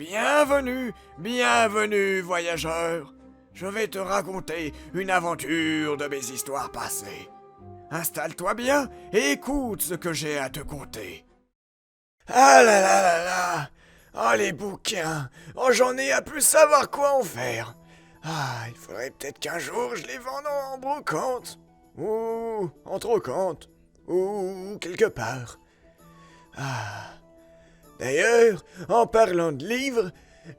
Bienvenue, bienvenue, voyageur. Je vais te raconter une aventure de mes histoires passées. Installe-toi bien et écoute ce que j'ai à te conter. Ah là là là là! Oh les bouquins! Oh j'en ai à plus savoir quoi en faire! Ah, il faudrait peut-être qu'un jour je les vende en brocante. Ou en trocante. Ou quelque part. Ah. D'ailleurs, en parlant de livres,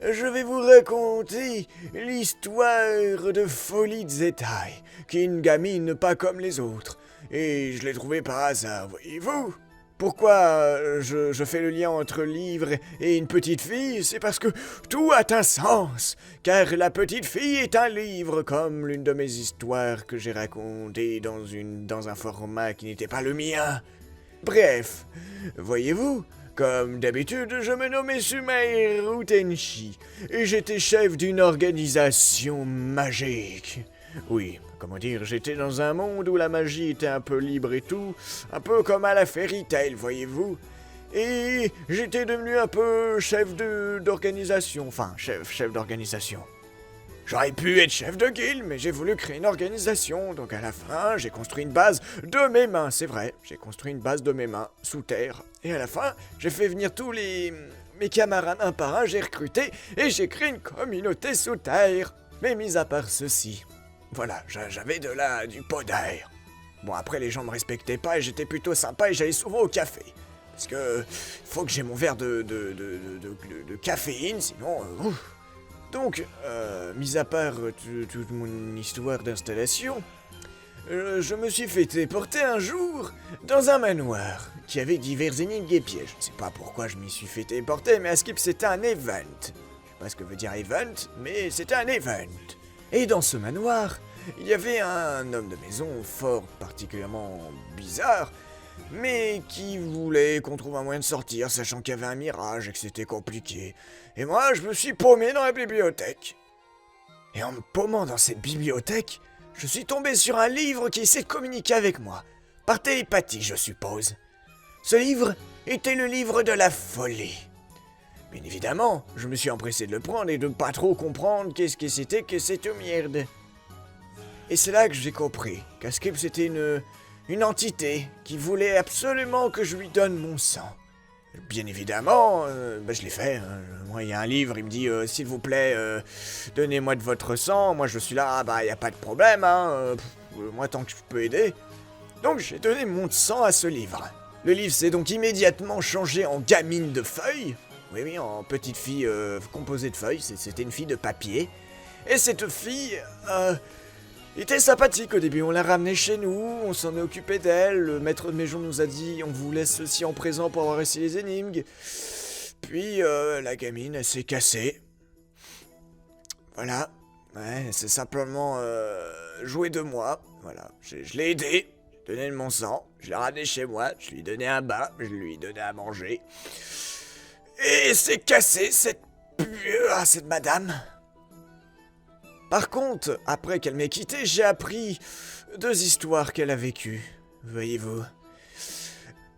je vais vous raconter l'histoire de Folie de Zetaï, qui est une gamine pas comme les autres. Et je l'ai trouvée par hasard, voyez-vous. Pourquoi je fais le lien entre livre et une petite fille? C'est parce que tout a un sens, car la petite fille est un livre, comme l'une de mes histoires que j'ai racontées dans un format qui n'était pas le mien. Bref, voyez-vous, comme d'habitude, je me nommais Sumeru Tenchi, et j'étais chef d'une organisation magique. Oui, comment dire, j'étais dans un monde où la magie était un peu libre et tout, un peu comme à la Fairy Tail, voyez-vous. Et j'étais devenu un peu chef d'organisation, enfin, chef d'organisation. J'aurais pu être chef de guilde, mais j'ai voulu créer une organisation, donc à la fin, j'ai construit une base de mes mains, c'est vrai, j'ai construit une base de mes mains, sous terre, et à la fin, j'ai fait venir tous mes camarades un par un, j'ai recruté, et j'ai créé une communauté sous terre. Mais mis à part ceci, voilà, j'avais du pot d'air. Bon, après, les gens me respectaient pas, et j'étais plutôt sympa, et j'allais souvent au café. Parce que, faut que j'ai mon verre de caféine, sinon, Donc, mis à part toute mon histoire d'installation, je me suis fait téléporter un jour dans un manoir qui avait divers énigmes et pièges. Je ne sais pas pourquoi je m'y suis fait téléporter, mais à Skip c'était un event. Je sais pas ce que veut dire event, mais c'était un event. Et dans ce manoir, il y avait un homme de maison fort particulièrement bizarre, mais qui voulait qu'on trouve un moyen de sortir, sachant qu'il y avait un mirage et que c'était compliqué. Et moi, je me suis paumé dans la bibliothèque. Et en me paumant dans cette bibliothèque, je suis tombé sur un livre qui essaie de communiquer avec moi. Par télépathie, je suppose. Ce livre était le livre de la folie. Bien évidemment, je me suis empressé de le prendre et de ne pas trop comprendre qu'est-ce que c'était que cette merde. Et c'est là que j'ai compris qu'Askip c'était une entité qui voulait absolument que je lui donne mon sang. Bien évidemment, je l'ai fait. Moi, il y a un livre, il me dit « S'il vous plaît, donnez-moi de votre sang. » Moi, je suis là, il n'y a pas de problème, moi, tant que je peux aider. Donc, j'ai donné mon sang à ce livre. Le livre s'est donc immédiatement changé en gamine de feuilles. Oui, en petite fille composée de feuilles. C'était une fille de papier. Et cette fille... était sympathique au début, on l'a ramenée chez nous, on s'en est occupé d'elle, le maître de maison nous a dit on vous laisse ceci en présent pour avoir essayé les énigmes. Puis la gamine elle s'est cassée. Voilà, ouais, c'est simplement joué de moi, voilà, je l'ai aidé, je lui ai donné mon sang, je l'ai ramené chez moi, je lui ai donné un bain, je lui ai donné à manger. Et c'est cassé cette madame. Par contre, après qu'elle m'ait quitté, j'ai appris 2 histoires qu'elle a vécues, voyez-vous.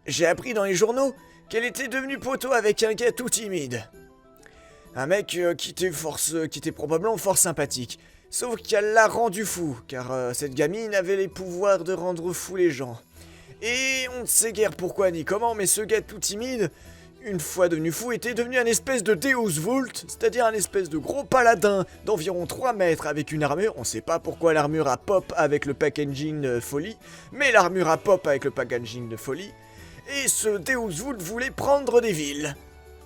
J'ai appris dans les journaux qu'elle était devenue poteau avec un gars tout timide. Un mec qui était probablement fort sympathique. Sauf qu'elle l'a rendu fou, car cette gamine avait les pouvoirs de rendre fou les gens. Et on ne sait guère pourquoi ni comment, mais ce gars tout timide... une fois devenu fou, était devenu un espèce de Deus Vult, c'est-à-dire un espèce de gros paladin d'environ 3 mètres avec une armure. On sait pas pourquoi l'armure a pop avec le packaging de folie, mais l'armure a pop avec le packaging de folie. Et ce Deus Vult voulait prendre des villes.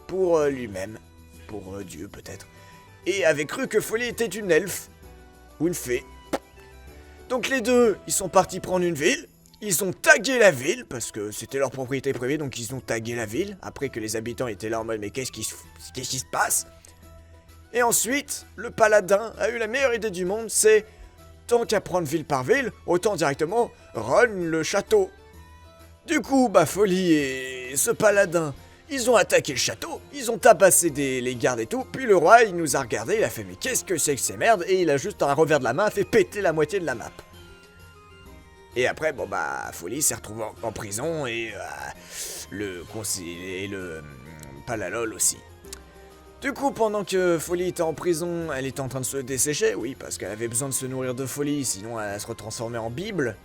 Pour lui-même. Pour Dieu peut-être. Et avait cru que Folie était une elfe. Ou une fée. Donc les deux, ils sont partis prendre une ville. Ils ont tagué la ville, parce que c'était leur propriété privée, donc ils ont tagué la ville, après que les habitants étaient là en mode « mais qu'est-ce qui se passe ?» Et ensuite, le paladin a eu la meilleure idée du monde, c'est « tant qu'à prendre ville par ville, autant directement run le château !» Du coup, Folie et ce paladin, ils ont attaqué le château, ils ont tabassé les gardes et tout, puis le roi, il nous a regardé, il a fait « mais qu'est-ce que c'est que ces merdes ?» Et il a juste, un revers de la main, fait péter la moitié de la map. Et après, Folie s'est retrouvé en prison et le conseiller, pas la lol aussi. Du coup, pendant que Folly était en prison, elle était en train de se dessécher, oui, parce qu'elle avait besoin de se nourrir de Folly, sinon elle se retransformait en Bible.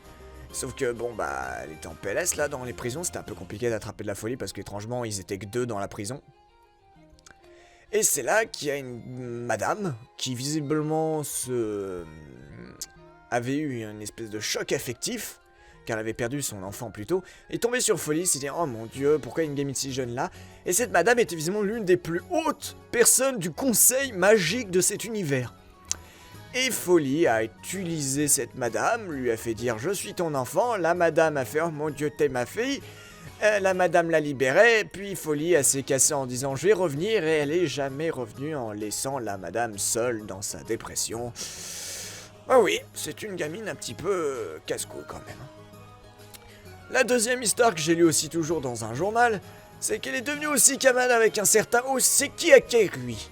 Sauf que bon bah elle était en PLS là dans les prisons, c'était un peu compliqué d'attraper de la folie parce qu'étrangement ils étaient que 2 dans la prison. Et c'est là qu'il y a une madame qui visiblement avait eu une espèce de choc affectif, car elle avait perdu son enfant plus tôt, est tombée sur Folly, s'est dit oh mon dieu, pourquoi une gamine si jeune là? Et cette madame était visiblement l'une des plus hautes personnes du conseil magique de cet univers. Et Folly a utilisé cette madame, lui a fait dire je suis ton enfant, la madame a fait oh mon dieu t'es ma fille, la madame l'a libérée, puis Folly s'est cassée en disant je vais revenir et elle est jamais revenue en laissant la madame seule dans sa dépression. Ah oui, c'est une gamine un petit peu casse-cou quand même. La deuxième histoire que j'ai lue aussi toujours dans un journal, c'est qu'elle est devenue aussi camarade avec un certain Oseki Akerui,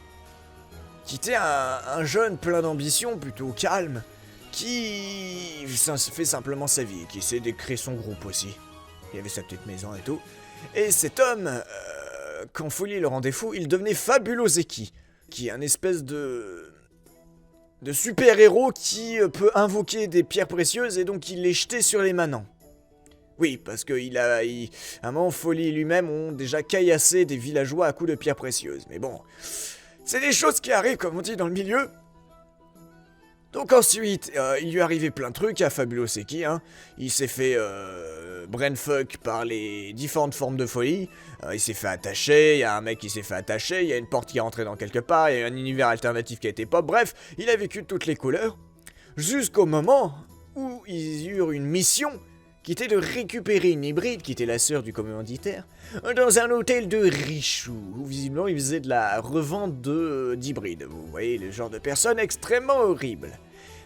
qui était un jeune plein d'ambition, plutôt calme, qui fait simplement sa vie, qui essaie de créer son groupe aussi. Il avait sa petite maison et tout. Et cet homme, quand Folly le rendait fou, il devenait Fabuloseki, qui est un espèce de super-héros qui peut invoquer des pierres précieuses et donc il les jetait sur les manants. Oui, parce que à un moment, Folly lui-même ont déjà caillassé des villageois à coups de pierres précieuses. Mais bon, c'est des choses qui arrivent, comme on dit, dans le milieu. Donc ensuite, il lui est arrivé plein de trucs à Fabuloseki, hein. Il s'est fait brainfuck par les différentes formes de folie. Il s'est fait attacher, il y a un mec qui s'est fait attacher, il y a une porte qui est rentrée dans quelque part, il y a un univers alternatif qui a été pop. Bref, il a vécu toutes les couleurs. Jusqu'au moment où ils eurent une mission qui était de récupérer une hybride, qui était la sœur du commanditaire, dans un hôtel de Richou, où visiblement ils faisaient de la revente d'hybrides. Vous voyez, le genre de personnes extrêmement horribles.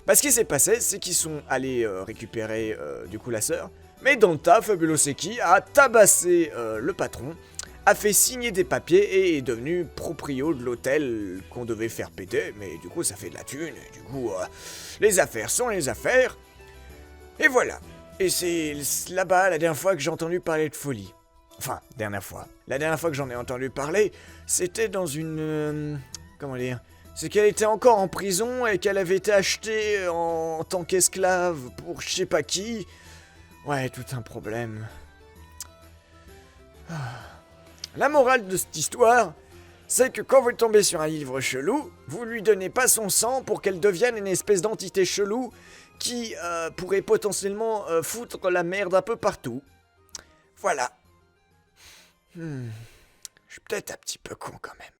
Bah, ce qui s'est passé, c'est qu'ils sont allés récupérer du coup la sœur, mais dans le tas, Fabuloseki a tabassé le patron, a fait signer des papiers et est devenu proprio de l'hôtel qu'on devait faire péter, mais du coup ça fait de la thune, et du coup les affaires sont les affaires, et voilà. Et c'est là-bas la dernière fois que j'ai entendu parler de Folly. Enfin, dernière fois. La dernière fois que j'en ai entendu parler, c'était dans une... comment dire? C'est qu'elle était encore en prison et qu'elle avait été achetée en tant qu'esclave pour je sais pas qui. Ouais, tout un problème. La morale de cette histoire, c'est que quand vous tombez sur un livre chelou, vous lui donnez pas son sang pour qu'elle devienne une espèce d'entité chelou qui pourrait potentiellement foutre la merde un peu partout. Voilà. Je suis peut-être un petit peu con quand même.